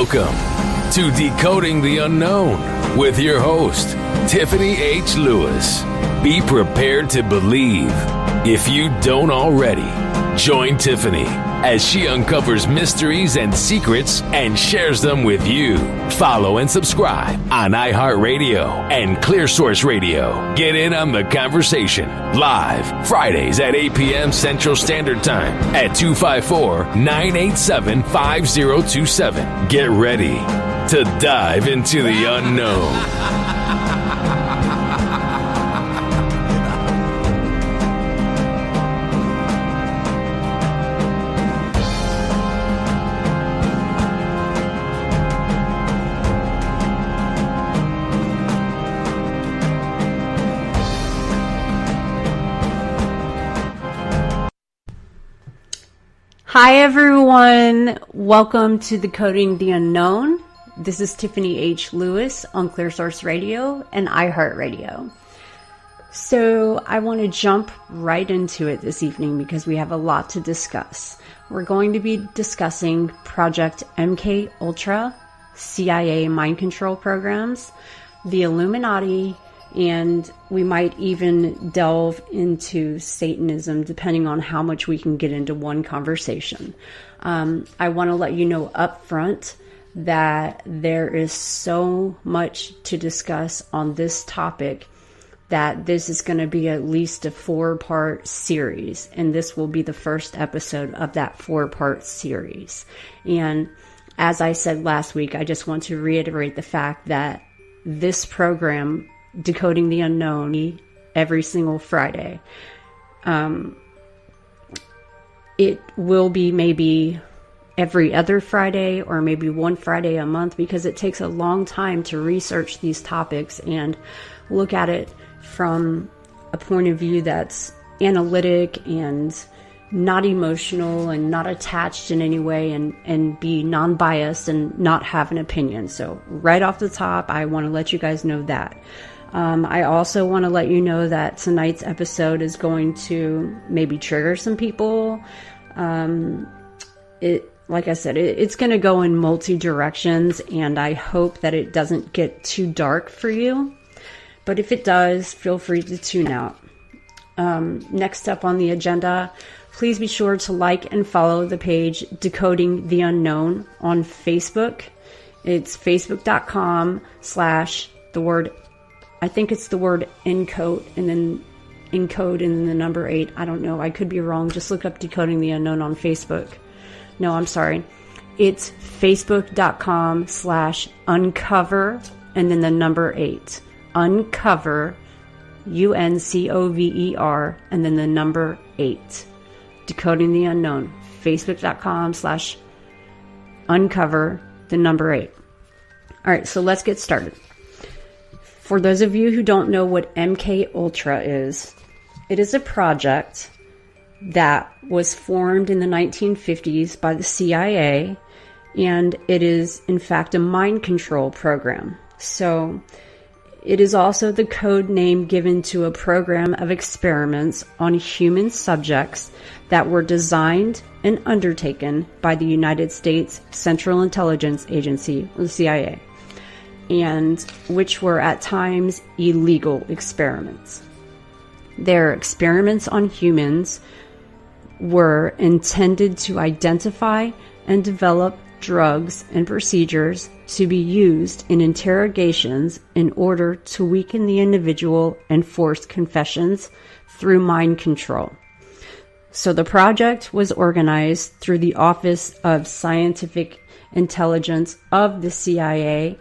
Welcome to Decoding the Unknown with your host, Tiffany H. Lewis. Be prepared to believe. If you don't already, join Tiffany as she uncovers mysteries and secrets and shares them with you. Follow and subscribe on iHeartRadio and ClearSource Radio. Get in on the conversation live Fridays at 8 p.m. Central Standard Time at 254-987-5027. Get ready to dive into the unknown. Hi everyone, welcome to Decoding the Unknown. This is Tiffany H. Lewis on ClearSource Radio and iHeartRadio. So I want to jump right into it this evening because we have a lot to discuss. We're going to be discussing Project MK Ultra, CIA mind control programs, the Illuminati, and we might even delve into Satanism depending on how much we can get into one conversation. I want to let you know up front that there is so much to discuss on this topic that this is going to be at least a 4-part series, and this will be the first episode of that 4-part series. And as I said last week, I just want to reiterate the fact that this program, Decoding the Unknown, every single Friday. It will be maybe every other Friday or maybe one Friday a month because it takes a long time to research these topics and look at it from a point of view that's analytic and not emotional and not attached in any way and be non-biased and not have an opinion. So right off the top, I want to let you guys know that. I also want to let you know that tonight's episode is going to maybe trigger some people. Like I said, it's going to go in multi directions, and I hope that it doesn't get too dark for you. But if it does, feel free to tune out. Next up on the agenda, please be sure to like and follow the page Decoding the Unknown on Facebook. It's facebook.com/the word encode and then encode and then the number 8. I don't know. I could be wrong. Just look up Decoding the Unknown on Facebook. No, I'm sorry. It's facebook.com/uncover and then the number 8. Uncover, UNCOVER, and then the number 8. Decoding the Unknown. Facebook.com/uncover, the number 8. All right, so let's get started. For those of you who don't know what MK Ultra is, it is a project that was formed in the 1950s by the CIA, and it is in fact a mind control program. So it is also the code name given to a program of experiments on human subjects that were designed and undertaken by the United States Central Intelligence Agency, or the CIA, and which were at times illegal experiments. Their experiments on humans were intended to identify and develop drugs and procedures to be used in interrogations in order to weaken the individual and force confessions through mind control. So the project was organized through the Office of Scientific Intelligence of the CIA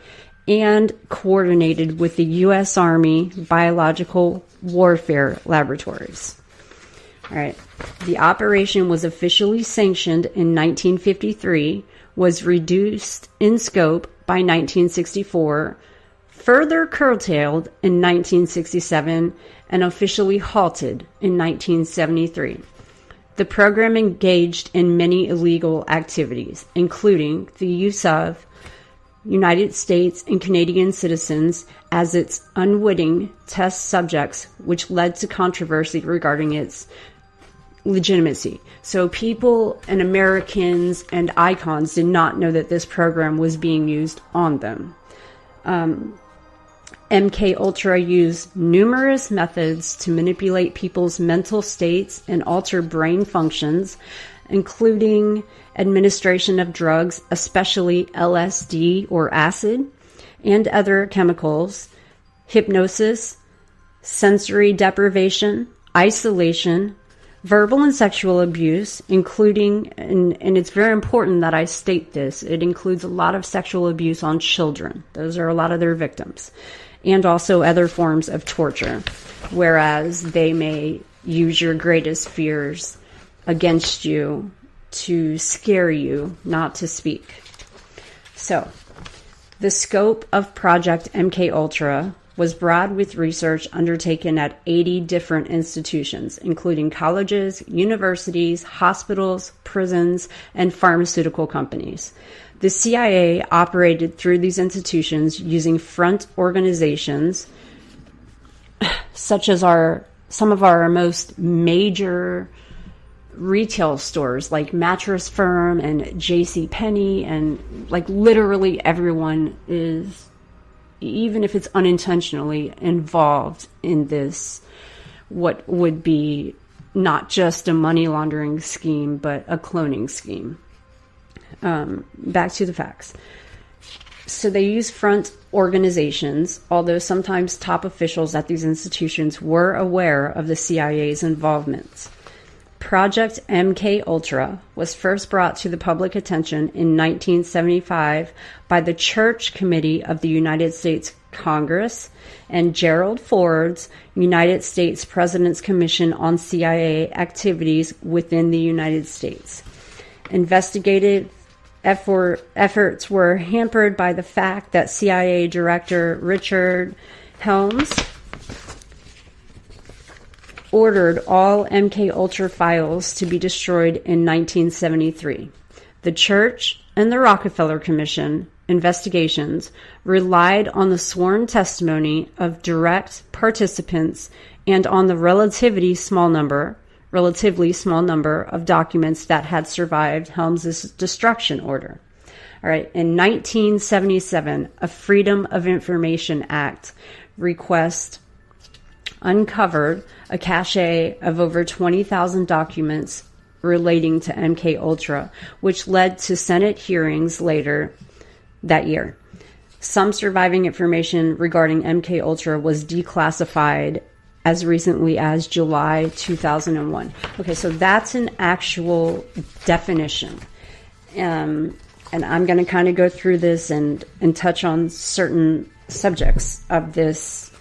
and coordinated with the U.S. Army Biological Warfare Laboratories. All right. The operation was officially sanctioned in 1953, was reduced in scope by 1964, further curtailed in 1967, and officially halted in 1973. The program engaged in many illegal activities, including the use of United States and Canadian citizens as its unwitting test subjects, which led to controversy regarding its legitimacy. So people and Americans and icons did not know that this program was being used on them. MK Ultra used numerous methods to manipulate people's mental states and alter brain functions, including administration of drugs, especially LSD or acid, and other chemicals, hypnosis, sensory deprivation, isolation, verbal and sexual abuse, including, and it's very important that I state this, it includes a lot of sexual abuse on children. Those are a lot of their victims. And also other forms of torture, whereas they may use your greatest fears against you to scare you not to speak. So, the scope of Project MK Ultra was broad, with research undertaken at 80 different institutions, including colleges, universities, hospitals, prisons, and pharmaceutical companies. The CIA operated through these institutions using front organizations, such as some of our most major retail stores like Mattress Firm and JCPenney, and like literally everyone is, even if it's unintentionally, involved in this, what would be not just a money laundering scheme, but a cloning scheme. Back to the facts. So they use front organizations, although sometimes top officials at these institutions were aware of the CIA's involvement. Project MK Ultra was first brought to the public attention in 1975 by the Church Committee of the United States Congress and Gerald Ford's United States President's Commission on CIA Activities within the United States. Investigative efforts were hampered by the fact that CIA Director Richard Helms ordered all MK Ultra files to be destroyed in 1973. The Church and the Rockefeller Commission investigations relied on the sworn testimony of direct participants and on the relatively small number of documents that had survived Helms's destruction order. All right, in 1977, a Freedom of Information Act request uncovered a cache of over 20,000 documents relating to MK Ultra, which led to Senate hearings later that year. Some surviving information regarding MK Ultra was declassified as recently as July 2001. Okay, so that's an actual definition. And I'm going to kind of go through this and touch on certain subjects of this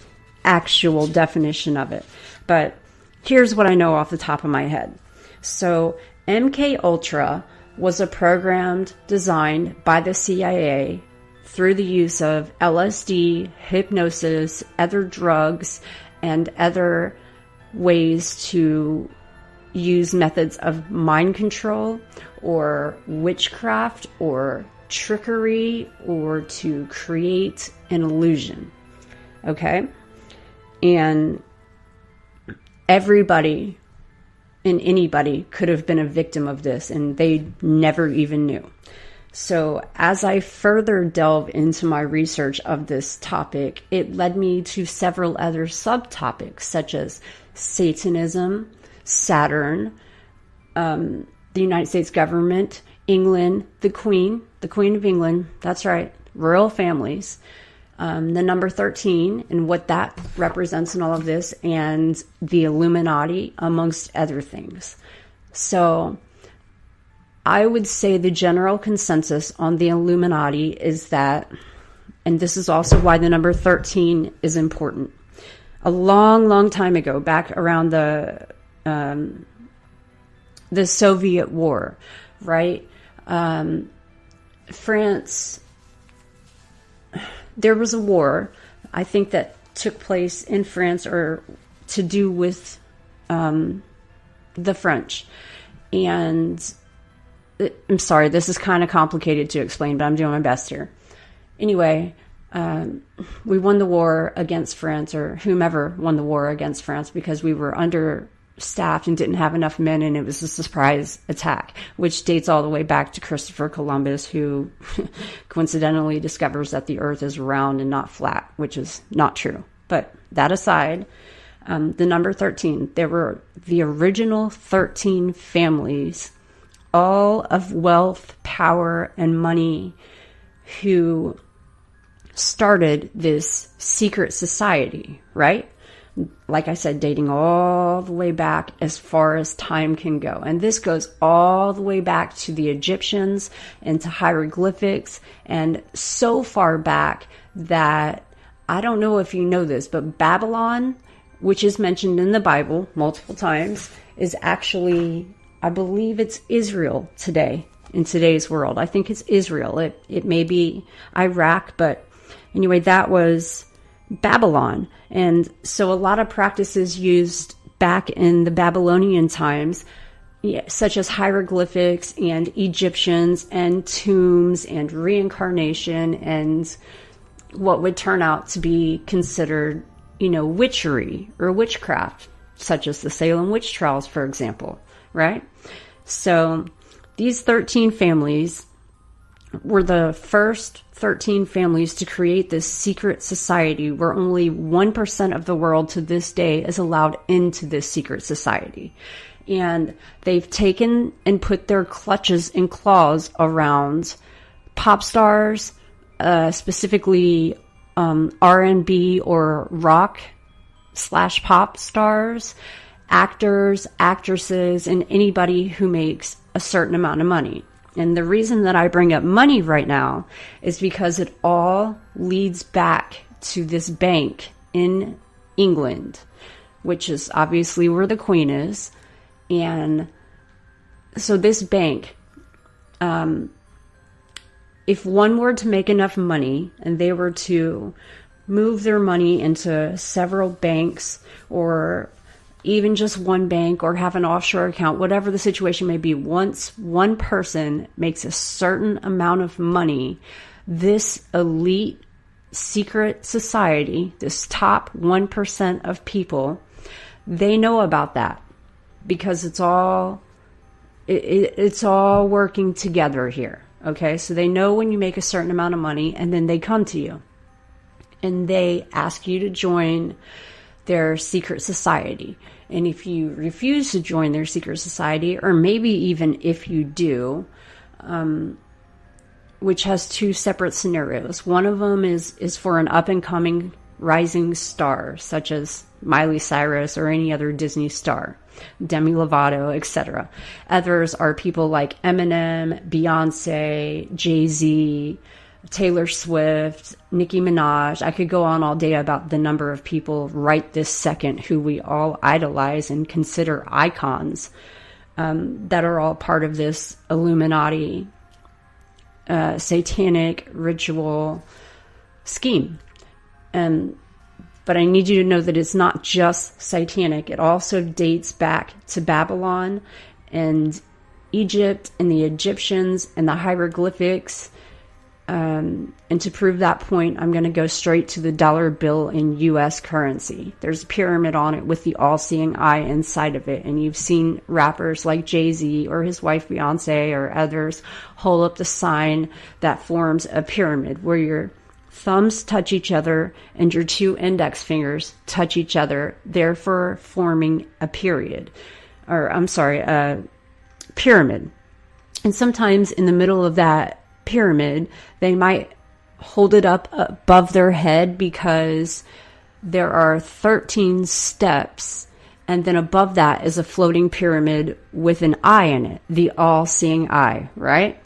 actual definition of it. But here's what I know off the top of my head. So MK Ultra was a program designed by the CIA through the use of LSD, hypnosis, other drugs, and other ways to use methods of mind control or witchcraft or trickery or to create an illusion. Okay? And everybody and anybody could have been a victim of this, and they never even knew. So as I further delve into my research of this topic, it led me to several other subtopics, such as Satanism, Saturn, the United States government, England, the Queen of England, that's right, royal families, the number 13 and what that represents in all of this, and the Illuminati, amongst other things. So I would say the general consensus on the Illuminati is that, and this is also why the number 13 is important. A long, long time ago, back around the Soviet War, right? France, there was a war, I think, that took place in France or to do with the French. And I'm sorry, this is kind of complicated to explain, but I'm doing my best here. Anyway, we won the war against France, or whomever won the war against France, because we were under staffed and didn't have enough men, and it was a surprise attack, which dates all the way back to Christopher Columbus, who coincidentally discovers that the earth is round and not flat, which is not true. But that aside, the number 13, there were the original 13 families, all of wealth, power, and money, who started this secret society, right? Like I said, dating all the way back as far as time can go. And this goes all the way back to the Egyptians and to hieroglyphics, and so far back that I don't know if you know this, but Babylon, which is mentioned in the Bible multiple times, is actually, I believe it's Israel today, in today's world. I think it's Israel. It may be Iraq, but anyway, that was Babylon. And so a lot of practices used back in the Babylonian times, such as hieroglyphics and Egyptians and tombs and reincarnation and what would turn out to be considered, witchery or witchcraft, such as the Salem witch trials, for example, right? So these 13 families were the first 13 families to create this secret society where only 1% of the world to this day is allowed into this secret society. And they've taken and put their clutches and claws around pop stars, specifically R&B or rock/pop stars, actors, actresses, and anybody who makes a certain amount of money. And the reason that I bring up money right now is because it all leads back to this bank in England, which is obviously where the Queen is. And so this bank, if one were to make enough money and they were to move their money into several banks, or even just one bank, or have an offshore account, whatever the situation may be, once one person makes a certain amount of money, this elite secret society, this top 1% of people, they know about that because it's all working together here. Okay, so they know when you make a certain amount of money, and then they come to you and they ask you to join their secret society. And if you refuse to join their secret society, or maybe even if you do, which has two separate scenarios. One of them is for an up-and-coming rising star, such as Miley Cyrus or any other Disney star, Demi Lovato, etc. Others are people like Eminem, Beyonce, Jay-Z, Taylor Swift, Nicki Minaj. I could go on all day about the number of people right this second who we all idolize and consider icons, that are all part of this Illuminati satanic ritual scheme. But I need you to know that it's not just satanic. It also dates back to Babylon and Egypt and the Egyptians and the hieroglyphics. And to prove that point, I'm going to go straight to the dollar bill in U.S. currency. There's a pyramid on it with the all-seeing eye inside of it. And you've seen rappers like Jay-Z or his wife Beyonce or others hold up the sign that forms a pyramid where your thumbs touch each other and your two index fingers touch each other, therefore forming a pyramid. And sometimes in the middle of that pyramid, they might hold it up above their head because there are 13 steps, and then above that is a floating pyramid with an eye in it, the all-seeing eye, right?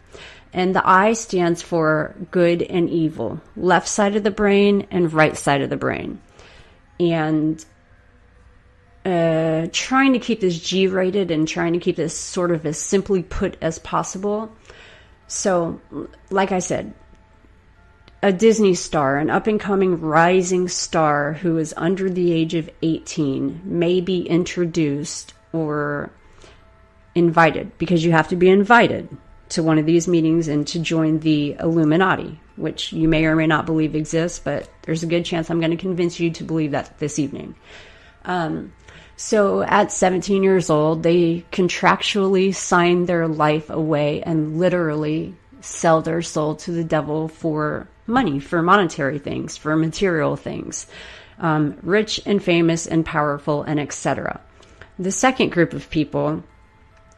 And the eye stands for good and evil, left side of the brain and right side of the brain. And trying to keep this G-rated and trying to keep this sort of as simply put as possible. So, like I said, a Disney star, an up-and-coming rising star who is under the age of 18 may be introduced or invited, because you have to be invited to one of these meetings and to join the Illuminati, which you may or may not believe exists, but there's a good chance I'm going to convince you to believe that this evening. So at 17 years old, they contractually sign their life away and literally sell their soul to the devil for money, for monetary things, for material things, rich and famous and powerful and etc. The second group of people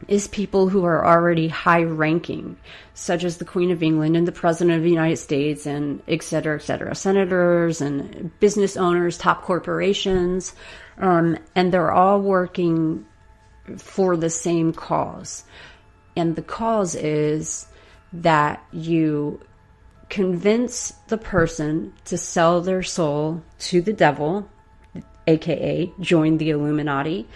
is people who are already high ranking, such as the Queen of England and the President of the United States and et cetera, senators and business owners, top corporations, and they're all working for the same cause. And the cause is that you convince the person to sell their soul to the devil, aka join the Illuminati,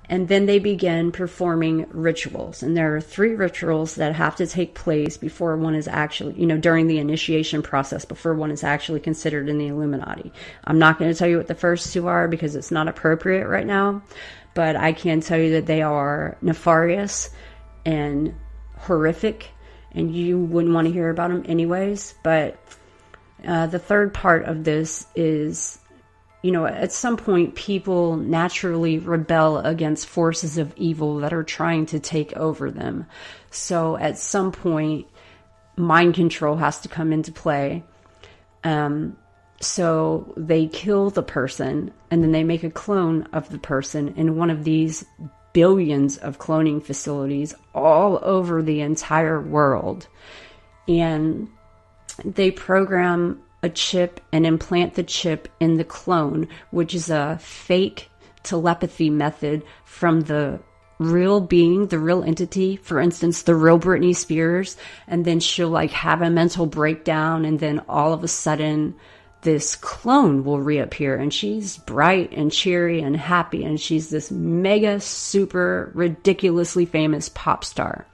and then they begin performing rituals. And there are 3 rituals that have to take place before one is actually, during the initiation process, before one is actually considered in the Illuminati. I'm not going to tell you what the first 2 are because it's not appropriate right now, but I can tell you that they are nefarious and horrific, and you wouldn't want to hear about them anyways. But the third part of this is, at some point, people naturally rebel against forces of evil that are trying to take over them. So at some point, mind control has to come into play. So they kill the person, and then they make a clone of the person in one of these billions of cloning facilities all over the entire world. And they program a chip and implant the chip in the clone, which is a fake telepathy method from the real being, the real entity. For instance, the real Britney Spears, and then she'll have a mental breakdown, and then all of a sudden this clone will reappear, and she's bright and cheery and happy, and she's this mega super ridiculously famous pop star.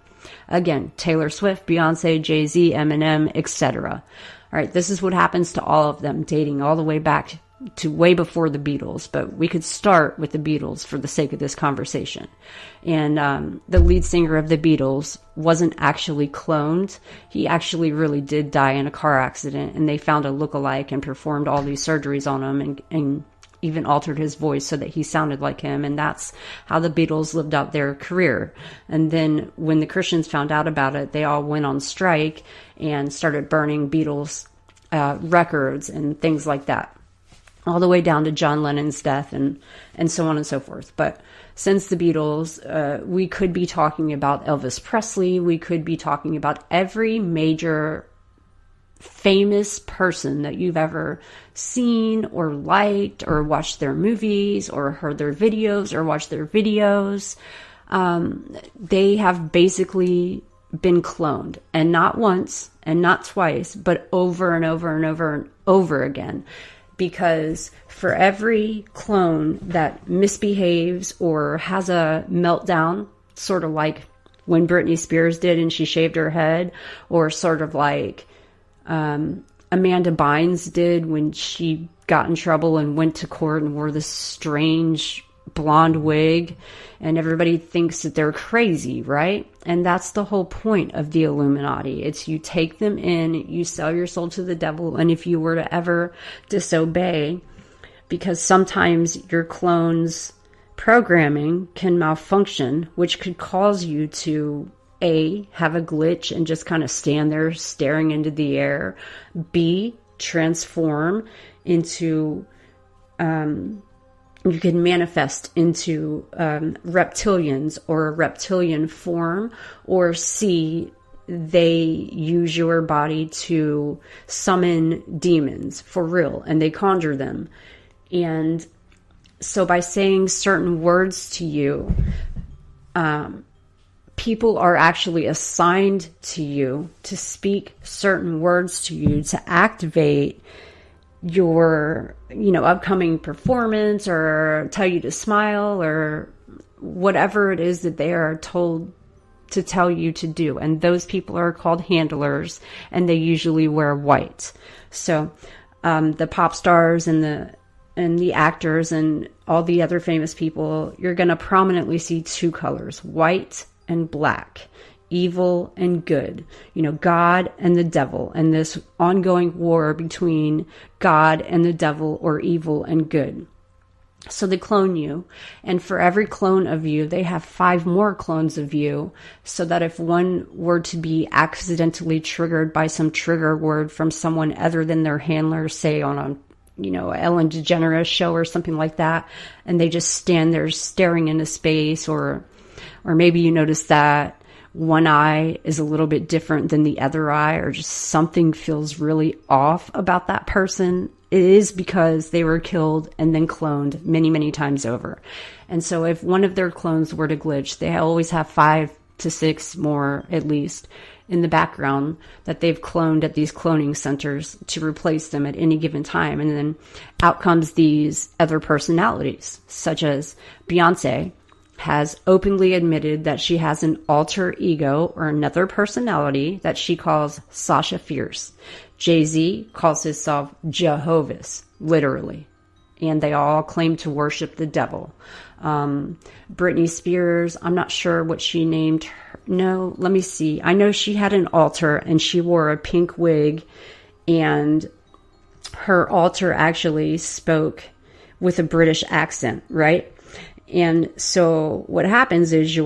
Again, Taylor Swift, Beyonce, Jay-Z, Eminem, etc. All right, this is what happens to all of them, dating all the way back to way before the Beatles, but we could start with the Beatles for the sake of this conversation. And the lead singer of the Beatles wasn't actually cloned. He actually really did die in a car accident, and they found a lookalike and performed all these surgeries on him and even altered his voice so that he sounded like him. And that's how the Beatles lived out their career. And then when the Christians found out about it, they all went on strike and started burning Beatles records and things like that, all the way down to John Lennon's death and so on and so forth. But since the Beatles, we could be talking about Elvis Presley. We could be talking about every major famous person that you've ever seen or liked or watched their movies or heard their videos or watched their videos. They have basically been cloned, and not once and not twice, but over and over and over and over again. Because for every clone that misbehaves or has a meltdown, sort of like when Britney Spears did and she shaved her head, or sort of like Amanda Bynes did when she got in trouble and went to court and wore this strange blonde wig, and everybody thinks that they're crazy, right? And that's the whole point of the Illuminati. It's you take them in, you sell your soul to the devil, and if you were to ever disobey, because sometimes your clone's programming can malfunction, which could cause you to A, have a glitch and just kind of stand there staring into the air, B, transform into you can manifest into reptilians or a reptilian form, or C, they use your body to summon demons for real, and they conjure them. And so by saying certain words to you, people are actually assigned to you to speak certain words to you to activate your, upcoming performance, or tell you to smile, or whatever it is that they are told to tell you to do. And those people are called handlers, and they usually wear white. So the pop stars and the actors and all the other famous people, you're going to prominently see 2 colors, white and black, evil and good, God and the devil, and this ongoing war between God and the devil, or evil and good. So they clone you, and for every clone of you, they have 5 more clones of you, so that if one were to be accidentally triggered by some trigger word from someone other than their handler, say on a Ellen DeGeneres show or something like that, and they just stand there staring into space, or maybe you notice that one eye is a little bit different than the other eye, or just something feels really off about that person, it is because they were killed and then cloned many, many times over. And so if one of their clones were to glitch, they always have 5 to 6 more, at least, in the background that they've cloned at these cloning centers to replace them at any given time. And then out comes these other personalities, such as Beyonce has openly admitted that she has an alter ego or another personality that she calls Sasha Fierce. Jay-Z calls himself Jehovah's, literally. And they all claim to worship the devil. Britney Spears, I'm not sure what she named her. No, let me see. I know she had an alter and she wore a pink wig, and her alter actually spoke with a British accent, right? And so what happens is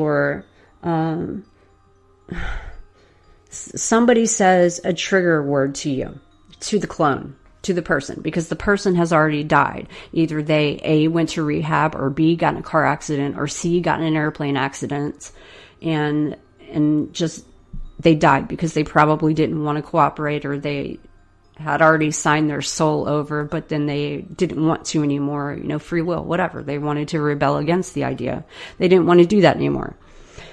somebody says a trigger word to you, to the clone, to the person, because the person has already died. Either they, A, went to rehab, or B, got in a car accident, or C, got in an airplane accident, and just, they died because they probably didn't want to cooperate, or they had already signed their soul over, but then they didn't want to anymore, free will, whatever. They wanted to rebel against the idea. They didn't want to do that anymore.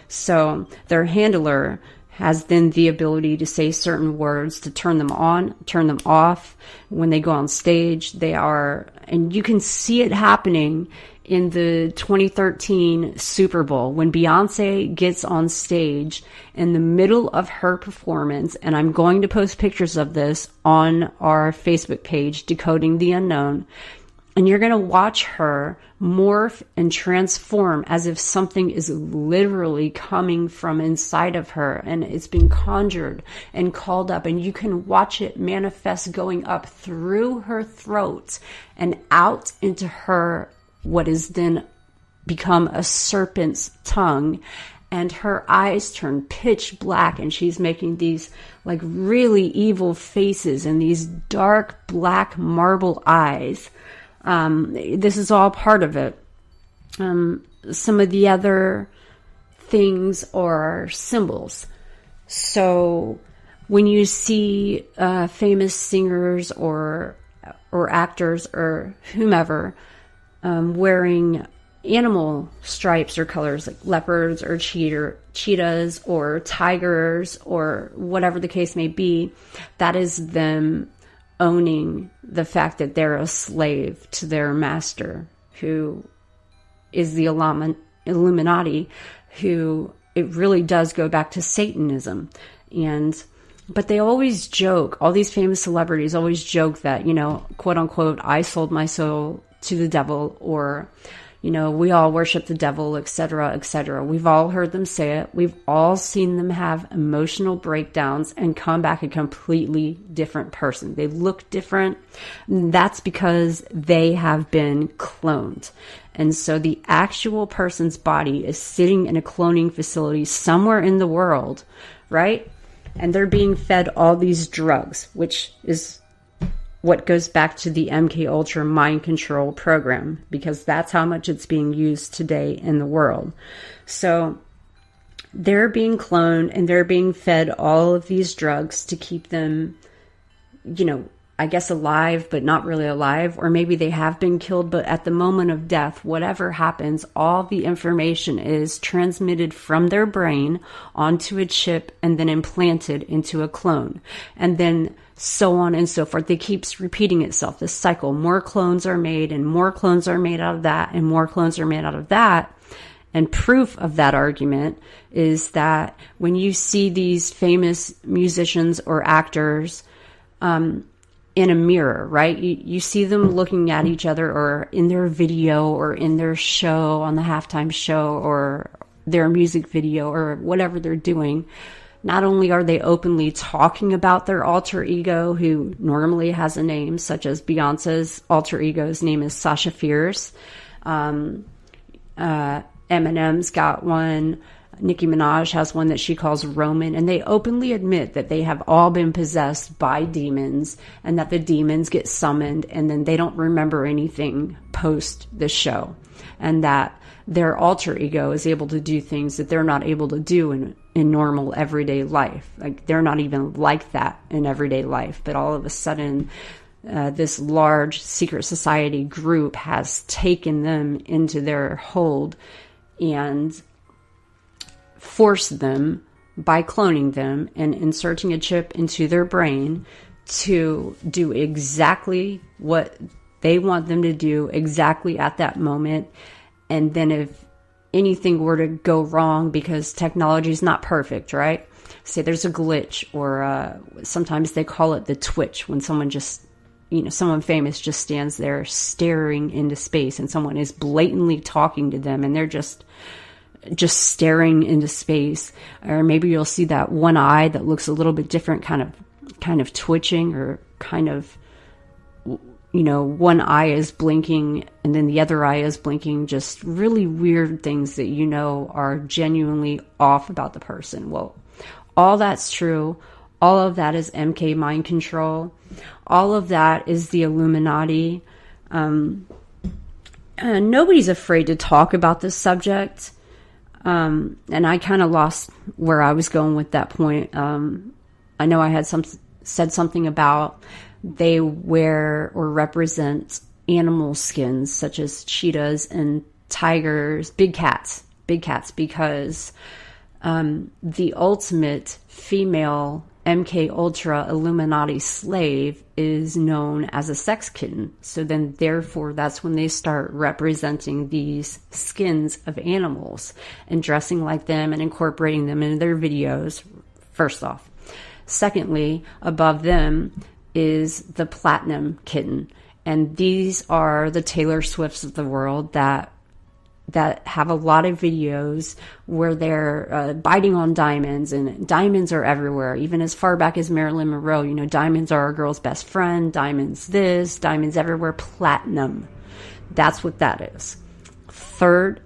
So their handler has then the ability to say certain words to turn them on, turn them off. When they go on stage, and you can see it happening in the 2013 Super Bowl when Beyonce gets on stage in the middle of her performance, and I'm going to post pictures of this on our Facebook page, Decoding the Unknown, and you're going to watch her morph and transform as if something is literally coming from inside of her, and it's being conjured and called up, and you can watch it manifest going up through her throat and out into her, what is then become a serpent's tongue, and her eyes turn pitch black, and she's making these like really evil faces and these dark black marble eyes. This is all part of it. Some of the other things are symbols. So when you see famous singers or actors or whomever wearing animal stripes or colors, like leopards or cheetahs or tigers or whatever the case may be, that is them owning the fact that they're a slave to their master, who is the Illuminati, who it really does go back to Satanism. But they always joke, all these famous celebrities always joke that, quote unquote, I sold my soul to the devil, or, we all worship the devil, etc., etc. We've all heard them say it. We've all seen them have emotional breakdowns and come back a completely different person. They look different. That's because they have been cloned. And so the actual person's body is sitting in a cloning facility somewhere in the world, right? And they're being fed all these drugs, which is what goes back to the MK mind control program, because that's how much it's being used today in the world. So they're being cloned and they're being fed all of these drugs to keep them, I guess alive, but not really alive. Or maybe they have been killed, but at the moment of death, whatever happens, all the information is transmitted from their brain onto a chip and then implanted into a clone. And then so on and so forth. It keeps repeating itself, this cycle. More clones are made, and more clones are made out of that, and more clones are made out of that. And proof of that argument is that when you see these famous musicians or actors in a mirror, right? You see them looking at each other, or in their video, or in their show, on the halftime show, or their music video, or whatever they're doing. Not only are they openly talking about their alter ego, who normally has a name, such as Beyonce's alter ego's name is Sasha Fierce. Eminem's got one. Nicki Minaj has one that she calls Roman, and they openly admit that they have all been possessed by demons and that the demons get summoned and then they don't remember anything post the show, and that their alter ego is able to do things that they're not able to do in normal everyday life. Like, they're not even like that in everyday life, but all of a sudden this large secret society group has taken them into their hold and forced them by cloning them and inserting a chip into their brain to do exactly what they want them to do exactly at that moment. And then if anything were to go wrong, because technology is not perfect, right? Say there's a glitch, or sometimes they call it the twitch, when someone just, someone famous just stands there staring into space and someone is blatantly talking to them and they're just staring into space. Or maybe you'll see that one eye that looks a little bit different, kind of twitching, or kind of, one eye is blinking and then the other eye is blinking, just really weird things that are genuinely off about the person. Well, all that's true. All of that is MK mind control. All of that is the Illuminati. And nobody's afraid to talk about this subject. And I kind of lost where I was going with that point. I know I had said something about they wear or represent animal skins, such as cheetahs and tigers, big cats, because the ultimate female MK Ultra Illuminati slave is known as a sex kitten. So then, therefore, that's when they start representing these skins of animals and dressing like them and incorporating them into their videos, first off. Secondly, above them is the platinum kitten. And these are the Taylor Swifts of the world that have a lot of videos where they're biting on diamonds, and diamonds are everywhere, even as far back as Marilyn Monroe. Diamonds are a girl's best friend, diamonds this, diamonds everywhere, platinum. That's what that is. Third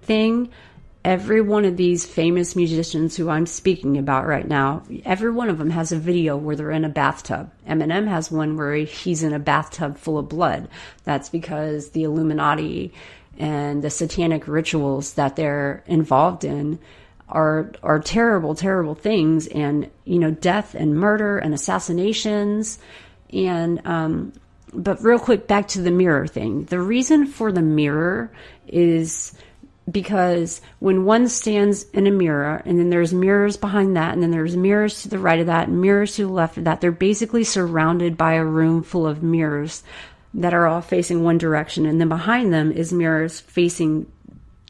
thing, every one of these famous musicians who I'm speaking about right now, every one of them has a video where they're in a bathtub. Eminem has one where he's in a bathtub full of blood. That's because the Illuminati and the satanic rituals that they're involved in are terrible, terrible things. And, death and murder and assassinations. And, but real quick, back to the mirror thing. The reason for the mirror is because when one stands in a mirror, and then there's mirrors behind that, and then there's mirrors to the right of that, and mirrors to the left of that, they're basically surrounded by a room full of mirrors that are all facing one direction. And then behind them is mirrors facing,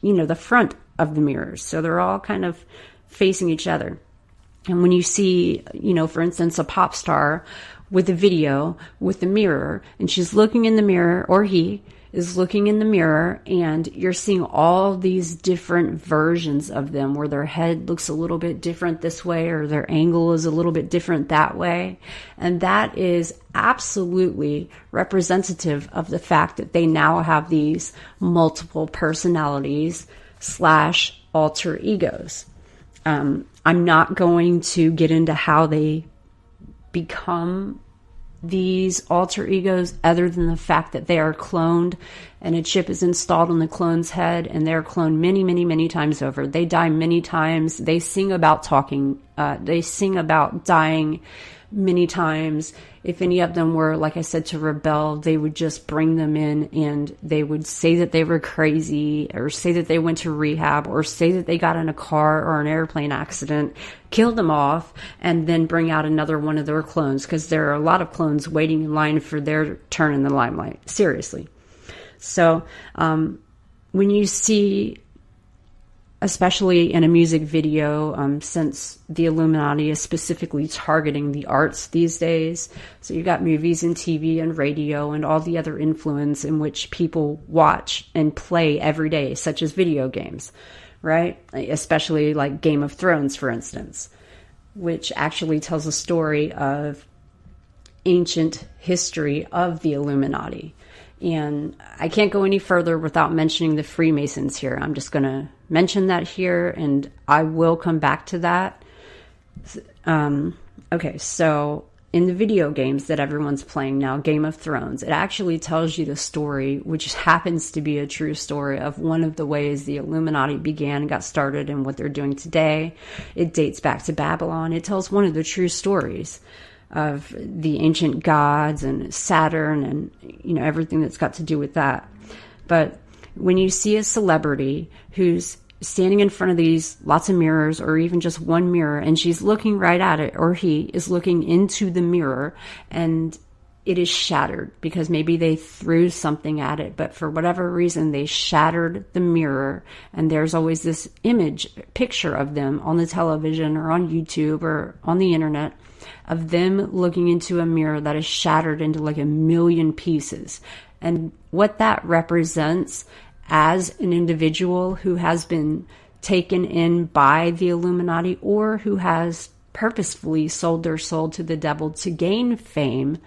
the front of the mirrors. So they're all kind of facing each other. And when you see, for instance, a pop star with a video with the mirror, and she's looking in the mirror, or he is looking in the mirror, and you're seeing all these different versions of them where their head looks a little bit different this way, or their angle is a little bit different that way. And that is absolutely representative of the fact that they now have these multiple personalities / alter egos. I'm not going to get into how they become these alter egos, other than the fact that they are cloned and a chip is installed on the clone's head, and they're cloned many, many, many times over. They die many times. They sing about dying many times. If any of them were, like I said, to rebel, they would just bring them in and they would say that they were crazy, or say that they went to rehab, or say that they got in a car or an airplane accident, kill them off, and then bring out another one of their clones, because there are a lot of clones waiting in line for their turn in the limelight. Seriously. So when you see, especially in a music video, since the Illuminati is specifically targeting the arts these days. So you got movies and TV and radio and all the other influence in which people watch and play every day, such as video games, right? Especially like Game of Thrones, for instance, which actually tells a story of ancient history of the Illuminati. And I can't go any further without mentioning the Freemasons here. I'm just going to mention that here, and I will come back to that. Okay, so in the video games that everyone's playing now, Game of Thrones, it actually tells you the story, which happens to be a true story, of one of the ways the Illuminati began and got started and what they're doing today. It dates back to Babylon. It tells one of the true stories of the ancient gods and Saturn and, you know, everything that's got to do with that. But when you see a celebrity who's standing in front of these lots of mirrors, or even just one mirror, and she's looking right at it, or he is looking into the mirror, and it is shattered because maybe they threw something at it, but for whatever reason they shattered the mirror, and there's always this picture of them on the television or on YouTube or on the internet of them looking into a mirror that is shattered into like a million pieces. And what that represents as an individual who has been taken in by the Illuminati, or who has purposefully sold their soul to the devil to gain fame,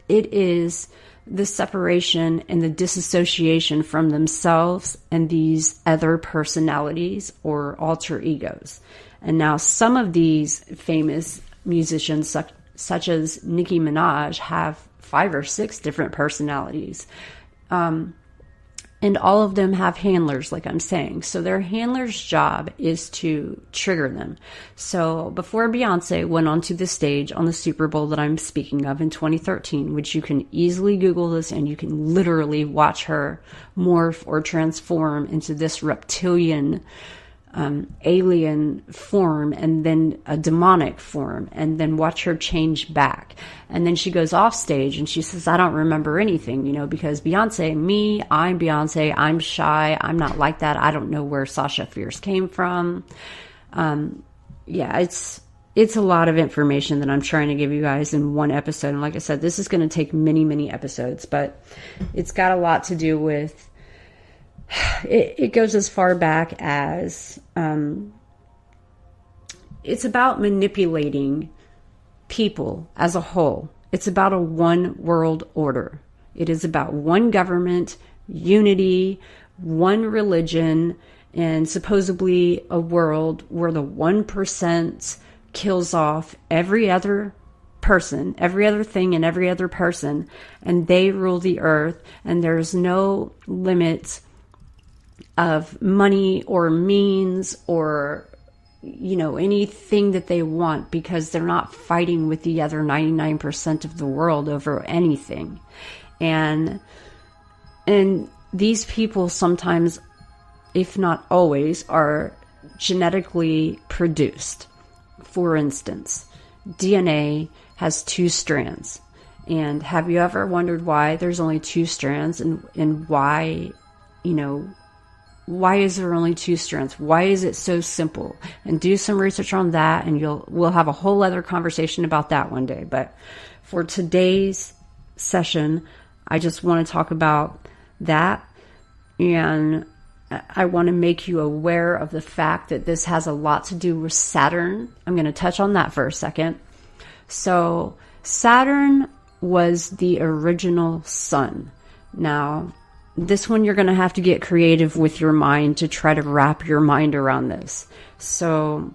it is the separation and the disassociation from themselves and these other personalities or alter egos. And now some of these famous musicians, such as Nicki Minaj, have 5 or 6 different personalities. And all of them have handlers, like I'm saying. So their handler's job is to trigger them. So before Beyonce went onto the stage on the Super Bowl that I'm speaking of in 2013, which you can easily Google this and you can literally watch her morph or transform into this reptilian alien form, and then a demonic form, and then watch her change back. And then she goes off stage and she says, I don't remember anything, you know, because Beyonce, I'm Beyonce, I'm shy, I'm not like that, I don't know where Sasha Fierce came from. Yeah, it's a lot of information that I'm trying to give you guys in one episode. And like I said, this is going to take many, many episodes, but it's got a lot to do with, it goes as far back as it's about manipulating people as a whole. It's about a one world order. It is about one government, unity, one religion, and supposedly a world where the 1% kills off every other person, every other thing, and every other person, and they rule the earth, and there's no limit of money or means or, you know, anything that they want, because they're not fighting with the other 99% of the world over anything. And these people sometimes, if not always, are genetically produced. For instance, DNA has 2 strands. And have you ever wondered why there's only 2 strands, and why, you know, why is there only 2 strands? Why is it so simple? And do some research on that, and we'll have a whole other conversation about that one day. But for today's session, I just want to talk about that, and I want to make you aware of the fact that this has a lot to do with Saturn. I'm going to touch on that for a second. So Saturn was the original sun. Now, this one, you're going to have to get creative with your mind to try to wrap your mind around this. So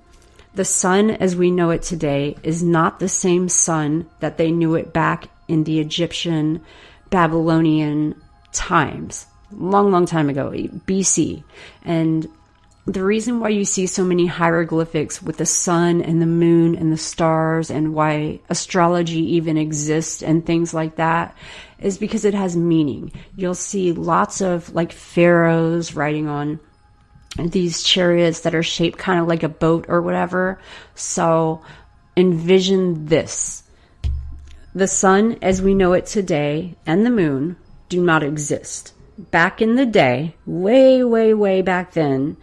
the sun as we know it today is not the same sun that they knew it back in the Egyptian, Babylonian times. Long time ago, BC. And the reason why you see so many hieroglyphics with the sun and the moon and the stars, and why astrology even exists and things like that, is because it has meaning. You'll see lots of like pharaohs riding on these chariots that are shaped kind of like a boat or whatever. So envision this. The sun as we know it today and the moon do not exist. Back in the day, way back then,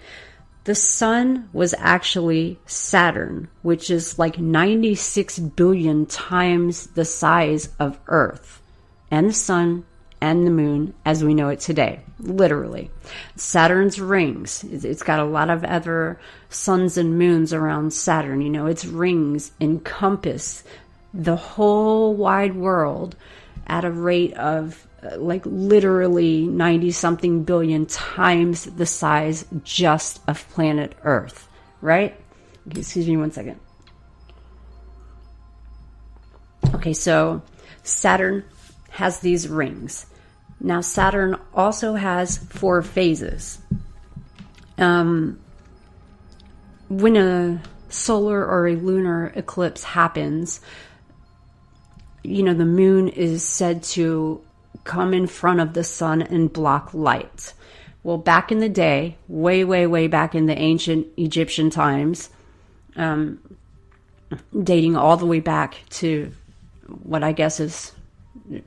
the sun was actually Saturn, which is like 96 billion times the size of Earth, and the sun and the moon as we know it today, literally. Saturn's rings, it's got a lot of other suns and moons around Saturn. You know, its rings encompass the whole wide world at a rate of like literally 90 something billion times the size just of planet Earth, right? Okay, excuse me one second. Okay, so Saturn has these rings. Now Saturn also has 4 phases. When a solar or a lunar eclipse happens, the moon is said to come in front of the sun and block light. Well, back in the day, way, way, way back in the ancient Egyptian times, dating all the way back to what I guess is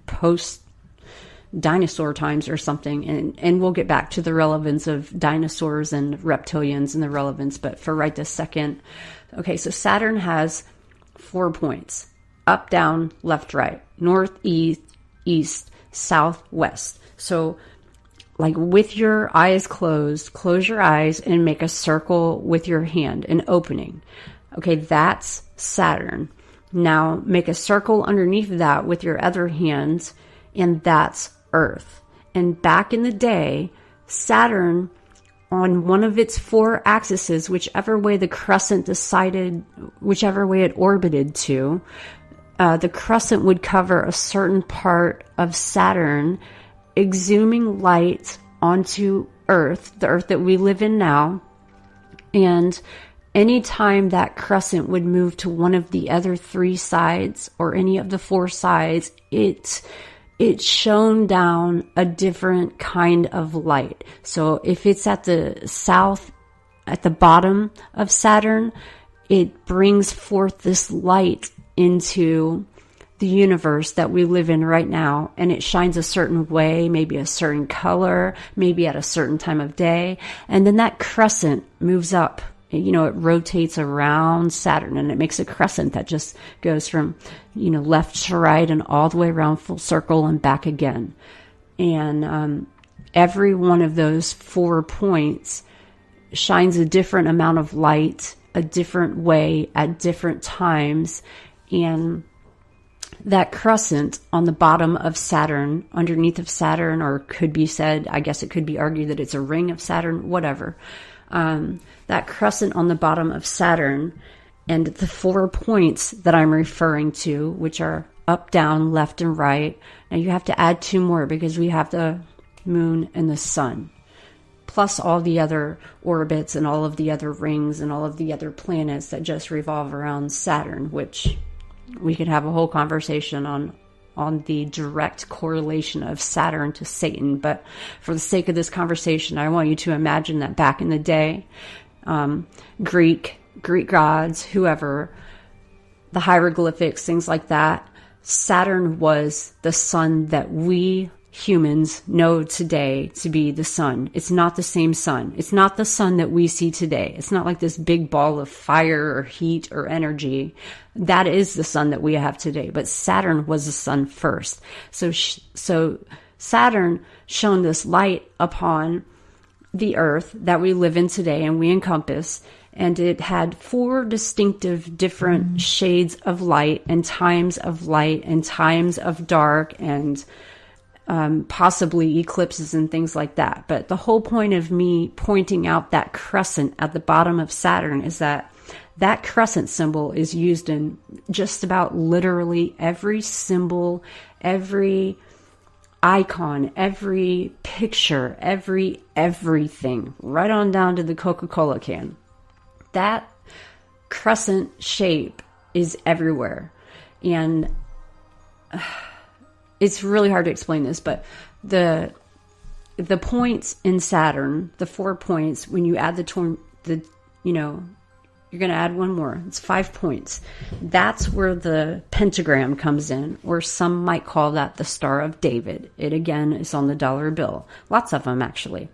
post-dinosaur times or something, and we'll get back to the relevance of dinosaurs and reptilians and the relevance, but for right this second, okay, so Saturn has 4 points: up, down, left, right, north, east, south, west. So like with your eyes closed, close your eyes and make a circle with your hand, an opening. Okay, that's Saturn. Now make a circle underneath that with your other hands, and that's Earth. And back in the day, Saturn, on one of its 4 axes, whichever way the crescent decided, whichever way it orbited to, the crescent would cover a certain part of Saturn, exhuming light onto Earth, the Earth that we live in now. And anytime that crescent would move to one of the other 3 sides or any of the 4 sides, it shone down a different kind of light. So if it's at the south, at the bottom of Saturn, it brings forth this light into the universe that we live in right now, and it shines a certain way, maybe a certain color, maybe at a certain time of day, and then that crescent moves up. It rotates around Saturn, and it makes a crescent that just goes from, left to right and all the way around full circle and back again. And every one of those 4 points shines a different amount of light, a different way at different times. And that crescent on the bottom of Saturn, underneath of Saturn, or could be said, I guess it could be argued that it's a ring of Saturn, whatever. That crescent on the bottom of Saturn and the 4 points that I'm referring to, which are up, down, left, and right. Now you have to add 2 more because we have the moon and the sun, plus all the other orbits and all of the other rings and all of the other planets that just revolve around Saturn, which we could have a whole conversation on the direct correlation of Saturn to Satan. But for the sake of this conversation, I want you to imagine that back in the day, Greek gods, whoever, the hieroglyphics, things like that, Saturn was the sun that we humans know today to be the sun. It's not the same sun. It's not the sun that we see today. It's not like this big ball of fire or heat or energy. That is the sun that we have today. But Saturn was the sun first. So Saturn shone this light upon the earth that we live in today and we encompass. And it had 4 distinctive different shades of light and times of dark and possibly eclipses and things like that. But the whole point of me pointing out that crescent at the bottom of Saturn is that that crescent symbol is used in just about literally every symbol, every icon, every picture, everything, right on down to the Coca-Cola can. That crescent shape is everywhere. And it's really hard to explain this, but the points in Saturn, the 4 points, when you add you're going to add 1 more. It's 5 points. That's where the pentagram comes in, or some might call that the Star of David. It again is on the dollar bill. Lots of them actually.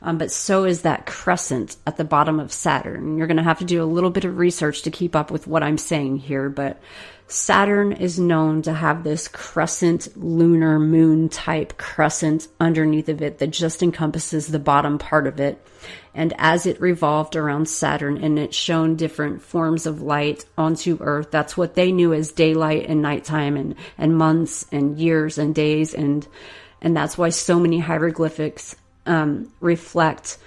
But so is that crescent at the bottom of Saturn. You're going to have to do a little bit of research to keep up with what I'm saying here, but Saturn is known to have this crescent, lunar moon type crescent underneath of it that just encompasses the bottom part of it. And as it revolved around Saturn and it shone different forms of light onto Earth, that's what they knew as daylight and nighttime and months and years and days. And And that's why so many hieroglyphics reflect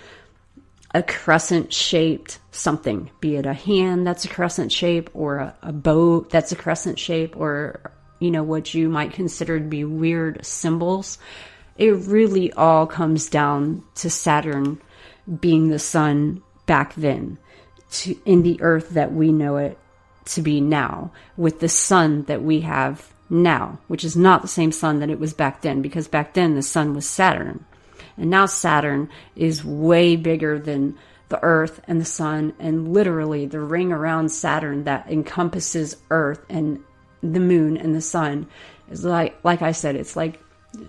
a crescent-shaped something, be it a hand that's a crescent shape, or a boat that's a crescent shape, or, what you might consider to be weird symbols. It really all comes down to Saturn being the sun back then, in the earth that we know it to be now, with the sun that we have now, which is not the same sun that it was back then, because back then the sun was Saturn. And now Saturn is way bigger than the earth and the sun, and literally the ring around Saturn that encompasses earth and the moon and the sun is like I said, it's like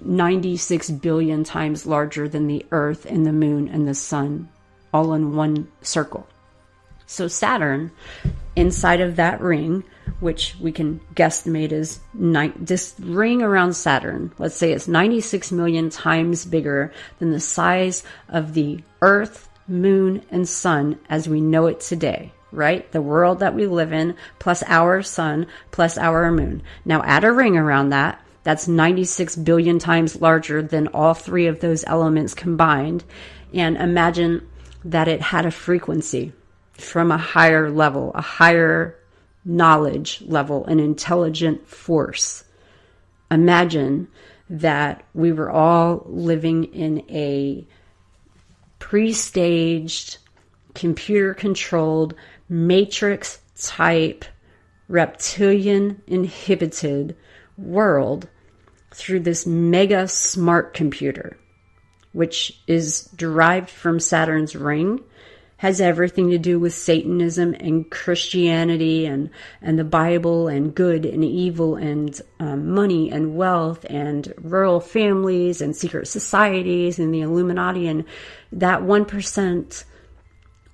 96 billion times larger than the earth and the moon and the sun all in one circle. So Saturn, inside of that ring, which we can guesstimate is this ring around Saturn, let's say it's 96 million times bigger than the size of the Earth, Moon, and Sun as we know it today, right? The world that we live in, plus our sun, plus our moon. Now add a ring around that. That's 96 billion times larger than all three of those elements combined. And imagine that it had a frequency from a higher level, a higher knowledge level, an intelligent force. Imagine that we were all living in a pre-staged, computer-controlled, matrix-type, reptilian-inhibited world through this mega smart computer, which is derived from Saturn's ring, has everything to do with Satanism and Christianity and the Bible and good and evil and money and wealth and rural families and secret societies and the Illuminati. And that 1%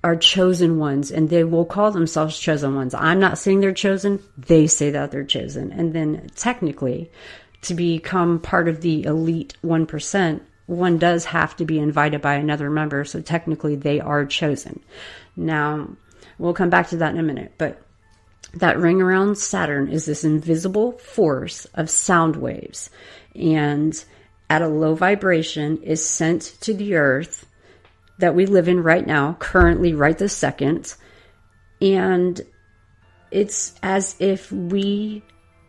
are chosen ones, and they will call themselves chosen ones. I'm not saying they're chosen. They say that they're chosen. And then technically, to become part of the elite 1%, one does have to be invited by another member, so technically they are chosen. Now, we'll come back to that in a minute, but that ring around Saturn is this invisible force of sound waves, and at a low vibration is sent to the Earth that we live in right now, currently right this second, and it's as if we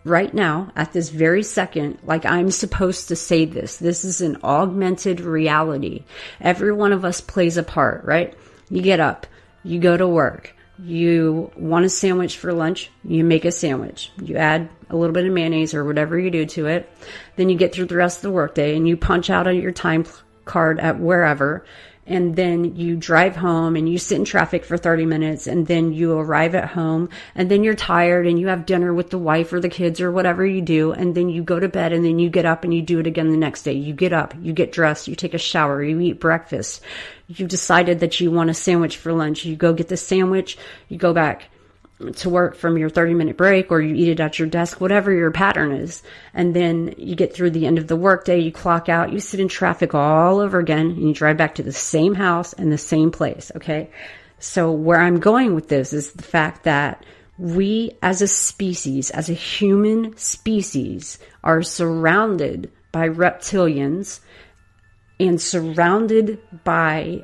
right now, at this very second, like I'm supposed to say this. This is an augmented reality. Every one of us plays a part, right? You get up, you go to work, you want a sandwich for lunch, you make a sandwich. You add a little bit of mayonnaise or whatever you do to it. Then you get through the rest of the workday and you punch out your time card at wherever. And then you drive home and you sit in traffic for 30 minutes and then you arrive at home and then you're tired and you have dinner with the wife or the kids or whatever you do. And then you go to bed and then you get up and you do it again the next day. You get up, you get dressed, you take a shower, you eat breakfast. You've decided that you want a sandwich for lunch. You go get the sandwich, you go back to work from your 30-minute break, or you eat it at your desk, whatever your pattern is. And then you get through the end of the workday, you clock out, you sit in traffic all over again, and you drive back to the same house and the same place, okay? So where I'm going with this is the fact that we as a species, as a human species, are surrounded by reptilians and surrounded by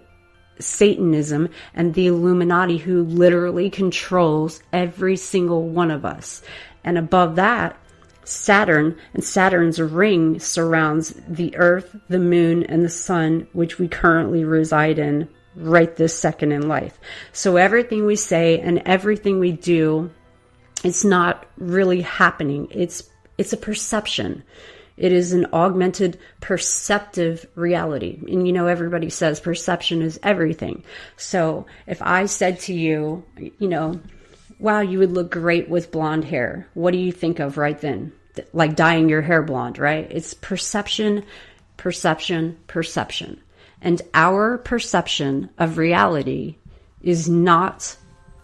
Satanism and the Illuminati, who literally controls every single one of us. And above that, Saturn, and Saturn's ring surrounds the Earth, the Moon, and the Sun, which we currently reside in right this second in life. So everything we say and everything we do, it's not really happening. It's a perception. It is an augmented perceptive reality. And everybody says perception is everything. So if I said to you, wow, you would look great with blonde hair, what do you think of right then? Like dyeing your hair blonde, right? It's perception, perception, perception. And our perception of reality is not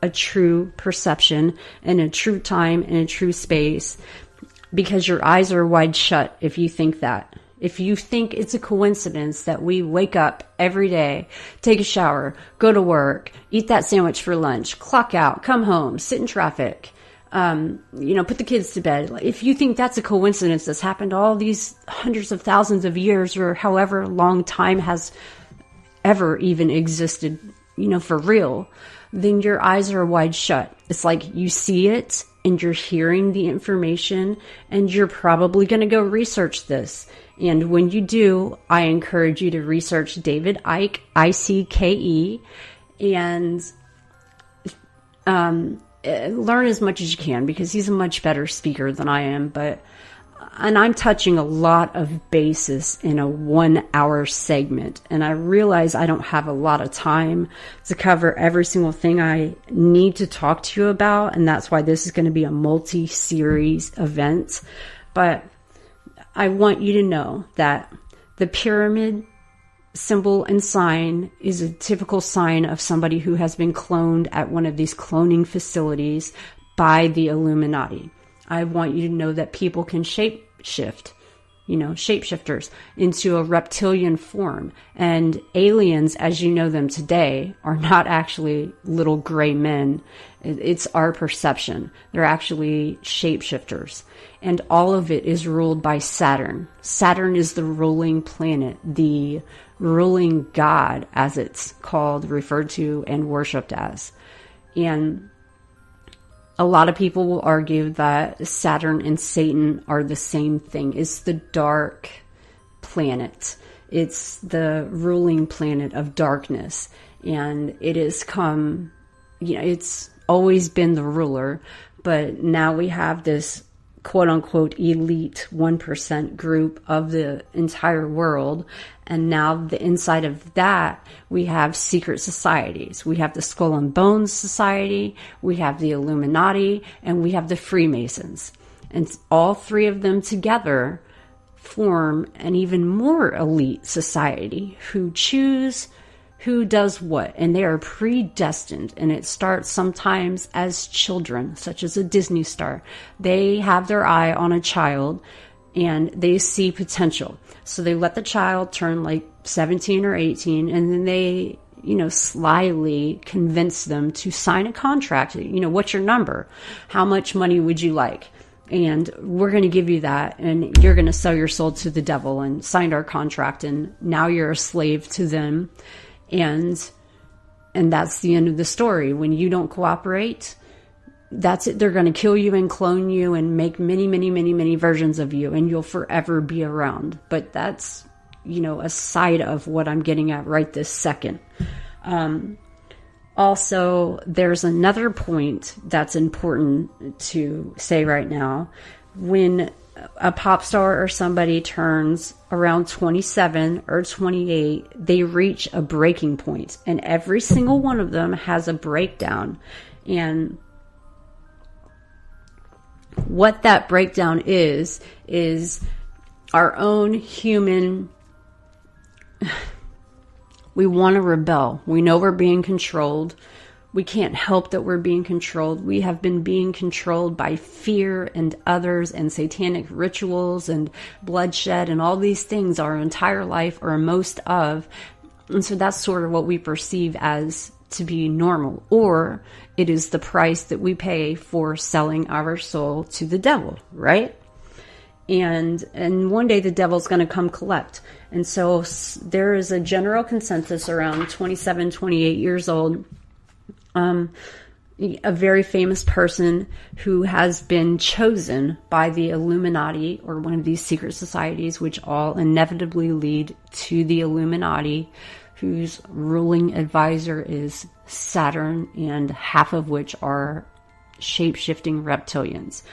a true perception in a true time, in a true space, because your eyes are wide shut if you think that. If you think it's a coincidence that we wake up every day, take a shower, go to work, eat that sandwich for lunch, clock out, come home, sit in traffic, put the kids to bed. If you think that's a coincidence that's happened all these hundreds of thousands of years or however long time has ever even existed, for real, then your eyes are wide shut. It's like you see it and you're hearing the information and you're probably going to go research this. And when you do, I encourage you to research David Icke, Icke, and learn as much as you can, because he's a much better speaker than I am. And I'm touching a lot of bases in a 1 hour segment. And I realize I don't have a lot of time to cover every single thing I need to talk to you about. And that's why this is going to be a multi-series event. But I want you to know that the pyramid symbol and sign is a typical sign of somebody who has been cloned at one of these cloning facilities by the Illuminati. I want you to know that people can shapeshifters into a reptilian form. And aliens, as you know them today, are not actually little gray men. It's our perception. They're actually shapeshifters. And all of it is ruled by Saturn. Saturn is the ruling planet, the ruling god, as it's called, referred to, and worshipped as. And a lot of people will argue that Saturn and Satan are the same thing. It's the dark planet. It's the ruling planet of darkness. And it has come, it's always been the ruler, but now we have this quote unquote elite 1% group of the entire world. And now the inside of that, we have secret societies. We have the Skull and Bones Society, we have the Illuminati, and we have the Freemasons. And all three of them together form an even more elite society who choose who does what, and they are predestined. And it starts sometimes as children, such as a Disney star. They have their eye on a child and they see potential. So they let the child turn like 17 or 18, and then they, slyly convince them to sign a contract. What's your number? How much money would you like? And we're going to give you that, and you're going to sell your soul to the devil, and signed our contract, and now you're a slave to them. And that's the end of the story. When you don't cooperate, that's it. They're going to kill you and clone you and make many, many, many, many versions of you, and you'll forever be around. But that's, a side of what I'm getting at right this second. Also, there's another point that's important to say right now. When a pop star or somebody turns around 27 or 28, they reach a breaking point, and every single one of them has a breakdown. And what that breakdown is our own human. We want to rebel. We know we're being controlled. We can't help that we're being controlled. We have been being controlled by fear and others and satanic rituals and bloodshed and all these things our entire life, or most of. And so that's sort of what we perceive as to be normal, or it is the price that we pay for selling our soul to the devil, right? And one day the devil's going to come collect. And so there is a general consensus around 27, 28 years old. A very famous person who has been chosen by the Illuminati, or one of these secret societies, which all inevitably lead to the Illuminati, whose ruling advisor is Saturn, and half of which are shape-shifting reptilians.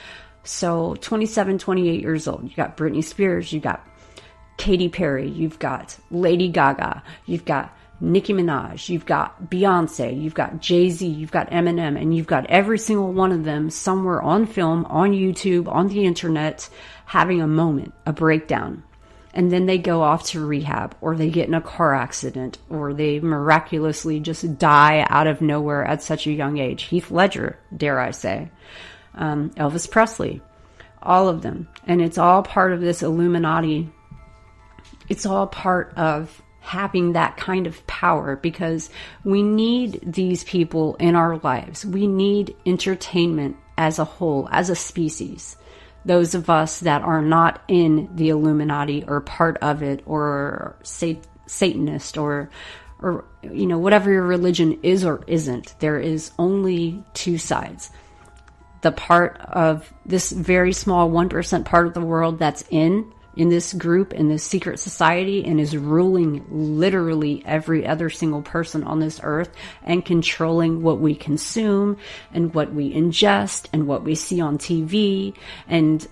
So 27, 28 years old. You got Britney Spears, you got Katy Perry, you've got Lady Gaga, you've got Nicki Minaj, you've got Beyonce, you've got Jay-Z, you've got Eminem, and you've got every single one of them somewhere on film, on YouTube, on the internet, having a moment, a breakdown. And then they go off to rehab, or they get in a car accident, or they miraculously just die out of nowhere at such a young age. Heath Ledger, dare I say. Elvis Presley, all of them. And it's all part of this Illuminati. It's all part of having that kind of power, because we need these people in our lives. We need entertainment as a whole, as a species. Those of us that are not in the Illuminati or part of it, or Satanist, or whatever your religion is or isn't, there is only two sides. The part of this very small 1% part of the world that's in this group, in this secret society, and is ruling literally every other single person on this earth, and controlling what we consume and what we ingest and what we see on TV, and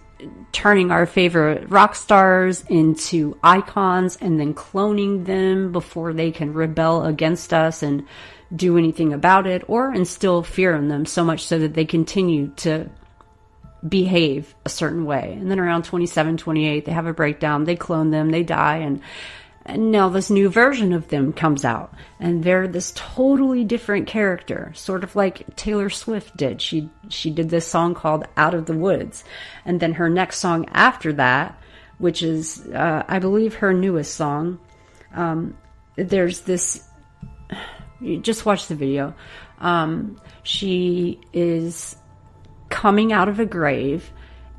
turning our favorite rock stars into icons and then cloning them before they can rebel against us and do anything about it, or instill fear in them so much so that they continue to behave a certain way. And then around 27, 28, they have a breakdown, they clone them, they die, and now this new version of them comes out, and they're this totally different character, sort of like Taylor Swift did. She did this song called Out of the Woods, and then her next song after that, which is I believe her newest song, there's this, you just watch the video, she is coming out of a grave,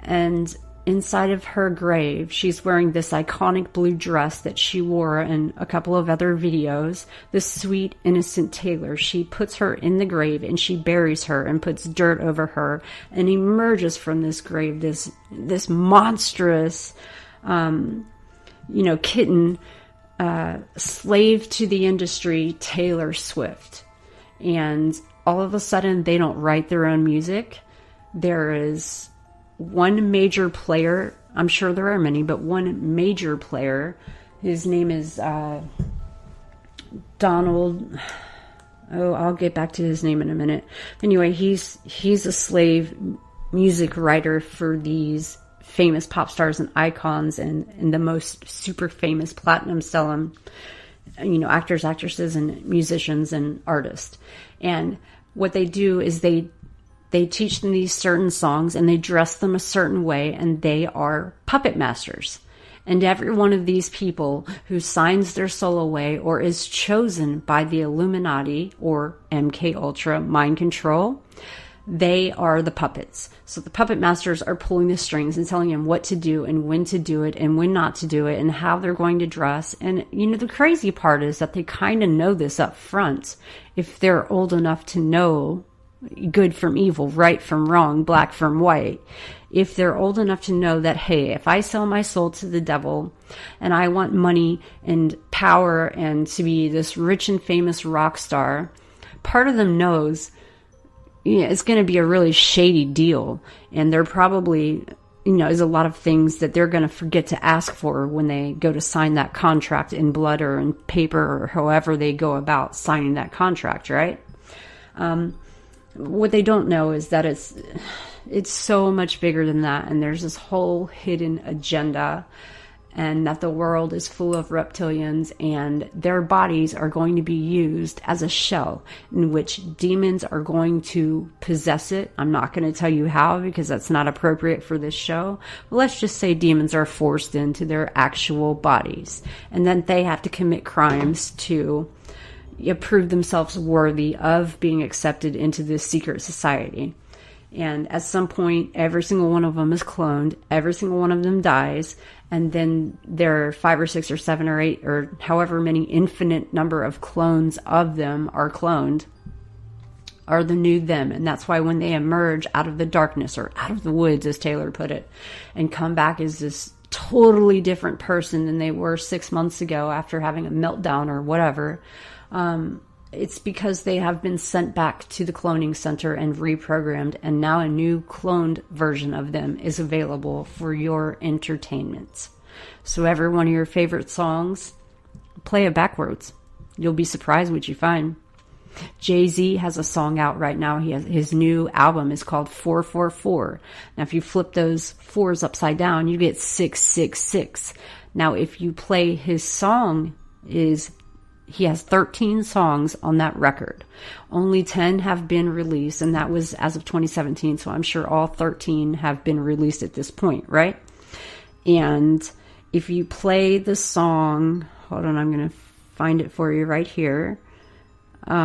and inside of her grave, she's wearing this iconic blue dress that she wore in a couple of other videos. This sweet, innocent Taylor. She puts her in the grave, and she buries her and puts dirt over her, and emerges from this grave this monstrous, kitten, slave to the industry, Taylor Swift. And all of a sudden, they don't write their own music. There is one major player, I'm sure there are many, but one major player, his name is Donald, I'll get back to his name in a minute. Anyway, he's a slave music writer for these famous pop stars and icons, and the most super famous platinum selling, actors, actresses, and musicians and artists. And what they do is they teach them these certain songs, and they dress them a certain way, and they are puppet masters. And every one of these people who signs their soul away or is chosen by the Illuminati or MK Ultra mind control, they are the puppets. So the puppet masters are pulling the strings and telling them what to do and when to do it and when not to do it and how they're going to dress. And, the crazy part is that they kind of know this up front if they're old enough to know good from evil, right from wrong, black from white. If they're old enough to know that, hey, if I sell my soul to the devil and I want money and power and to be this rich and famous rock star, part of them knows it's going to be a really shady deal. And there probably, is a lot of things that they're going to forget to ask for when they go to sign that contract in blood or in paper or however they go about signing that contract, right? What they don't know is that it's so much bigger than that, and there's this whole hidden agenda, and that the world is full of reptilians, and their bodies are going to be used as a shell in which demons are going to possess it. I'm not going to tell you how, because that's not appropriate for this show. But let's just say demons are forced into their actual bodies, and then they have to commit crimes to prove themselves worthy of being accepted into this secret society. And at some point, every single one of them is cloned, every single one of them dies, and then there are 5 or 6 or 7 or 8 or however many infinite number of clones of them are cloned, are the new them. And that's why when they emerge out of the darkness, or out of the woods, as Taylor put it, and come back as this totally different person than they were 6 months ago after having a meltdown or whatever, it's because they have been sent back to the cloning center and reprogrammed, and now a new cloned version of them is available for your entertainment. So every one of your favorite songs, play it backwards. You'll be surprised what you find. Jay-Z has a song out right now. His new album is called 444. Now, if you flip those 4s upside down, you get 666. Now, if you play his song, he has 13 songs on that record. Only 10 have been released, and that was as of 2017, so I'm sure all 13 have been released at this point, right? And if you play the song, hold on, I'm going to find it for you right here. What's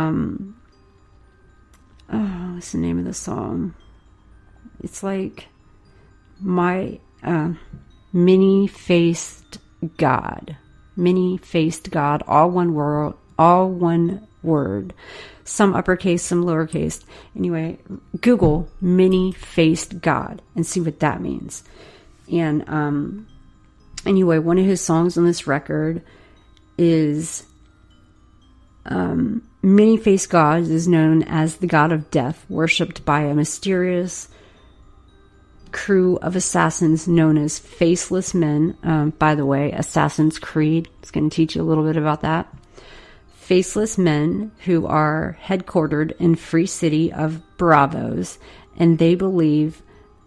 the name of the song? It's like my many-faced God. Many-faced God, all one word. Some uppercase, some lowercase. Anyway, Google many-faced God and see what that means. And anyway, one of his songs on this record is many-faced God is known as the God of Death, worshipped by a mysterious crew of assassins known as Faceless Men. By the way, Assassin's Creed. It's going to teach you a little bit about that. Faceless Men who are headquartered in Free City of Bravos, and they believe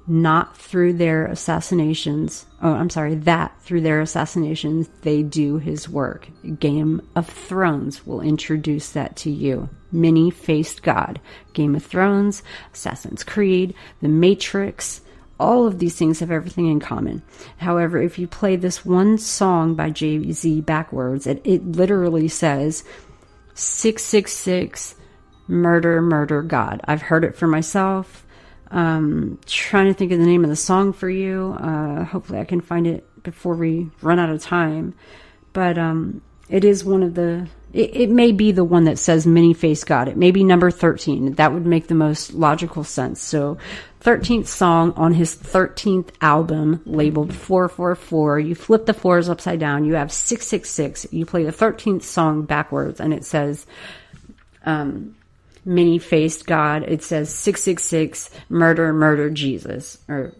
that through their assassinations they do his work. Game of Thrones will introduce that to you. Many-faced God. Game of Thrones, Assassin's Creed, The Matrix, all of these things have everything in common. However, if you play this one song by Jay-Z backwards, it literally says 666 murder, murder, God. I've heard it for myself. Trying to think of the name of the song for you. Hopefully I can find it before we run out of time. But it is one of the... It may be the one that says many-faced God. It may be number 13. That would make the most logical sense. So 13th song on his 13th album labeled 444. You flip the fours upside down. You have 666. You play the 13th song backwards and it says many-faced God. It says 666 murder, murder, Jesus. Or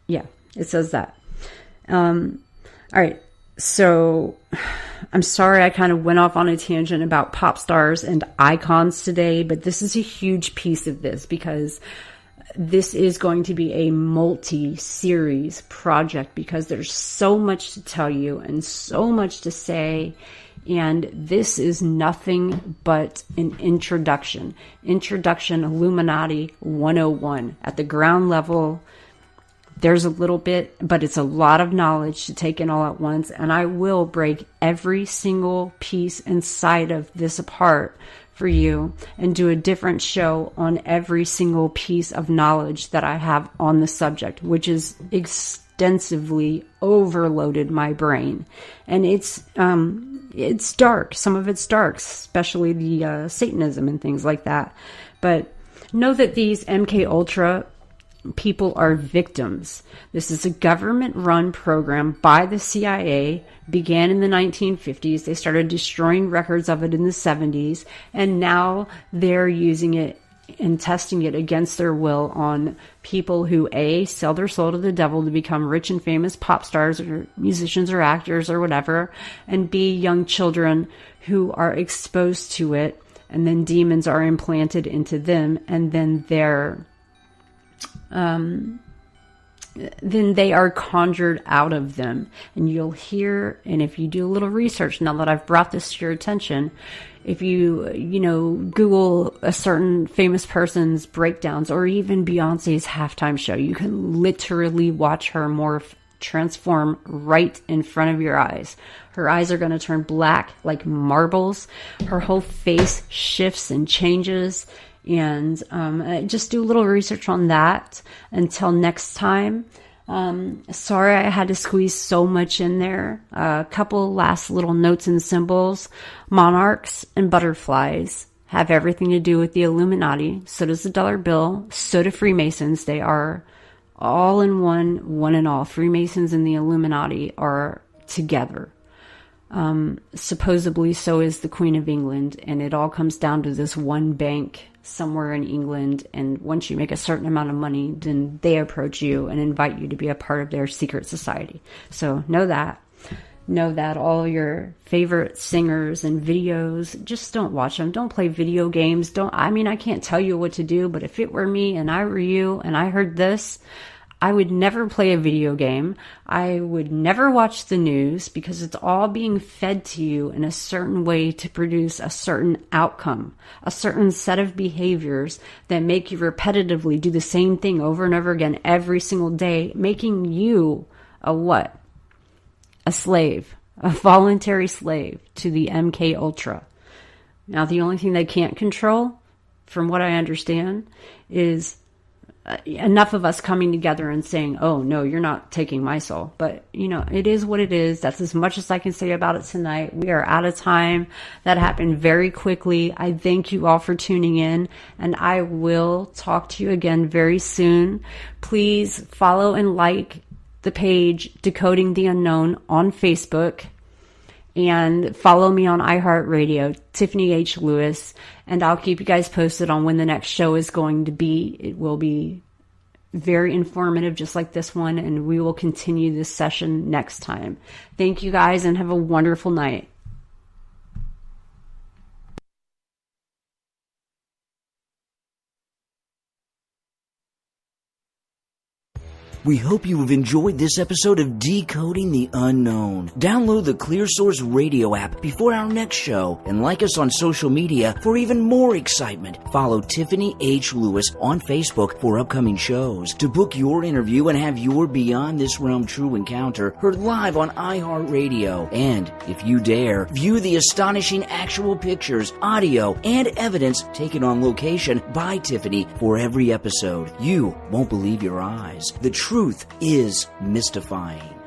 yeah, it says that. All right. So I'm sorry I kind of went off on a tangent about pop stars and icons today, but this is a huge piece of this because this is going to be a multi-series project because there's so much to tell you and so much to say. And this is nothing but an introduction. Introduction Illuminati 101 at the ground level. There's a little bit, but it's a lot of knowledge to take in all at once. And I will break every single piece inside of this apart for you and do a different show on every single piece of knowledge that I have on the subject, which is extensively overloaded my brain. And it's dark. Some of it's dark, especially the Satanism and things like that. But know that these MK Ultra people are victims. This is a government-run program by the CIA, began in the 1950s. They started destroying records of it in the 70s, and now they're using it and testing it against their will on people who, A, sell their soul to the devil to become rich and famous pop stars or musicians or actors or whatever, and B, young children who are exposed to it, and then demons are implanted into them, and then then they are conjured out of them. And you'll hear, and if you do a little research, now that I've brought this to your attention, if you Google a certain famous person's breakdowns or even Beyonce's halftime show, you can literally watch her transform right in front of your eyes. Her eyes are going to turn black like marbles. Her whole face shifts and changes. And just do a little research on that. Until next time. Sorry I had to squeeze so much in there. A couple last little notes and symbols. Monarchs and butterflies have everything to do with the Illuminati. So does the dollar bill. So do Freemasons. They are all in one and all. Freemasons and the Illuminati are together. Supposedly so is the Queen of England, and it all comes down to this one bank somewhere in England, and once you make a certain amount of money, then they approach you and invite you to be a part of their secret society. So know that all your favorite singers and videos, just don't watch them. Don't play video games. I can't tell you what to do, but if it were me and I were you and I heard this, I would never play a video game. I would never watch the news because it's all being fed to you in a certain way to produce a certain outcome, a certain set of behaviors that make you repetitively do the same thing over and over again every single day, making you a what? A slave, a voluntary slave to the MK Ultra. Now, the only thing they can't control, from what I understand, is enough of us coming together and saying, oh, no, you're not taking my soul. But, it is what it is. That's as much as I can say about it tonight. We are out of time. That happened very quickly. I thank you all for tuning in, and I will talk to you again very soon. Please follow and like the page Decoding the Unknown on Facebook, and follow me on iHeartRadio, Tiffany H. Lewis, and I'll keep you guys posted on when the next show is going to be. It will be very informative, just like this one, and we will continue this session next time. Thank you guys, and have a wonderful night. We hope you have enjoyed this episode of Decoding the Unknown. Download the ClearSource radio app before our next show and like us on social media for even more excitement. Follow Tiffany H. Lewis on Facebook for upcoming shows. To book your interview and have your Beyond This Realm True Encounter heard live on iHeartRadio. And, if you dare, view the astonishing actual pictures, audio, and evidence taken on location by Tiffany for every episode. You won't believe your eyes. The truth is mystifying.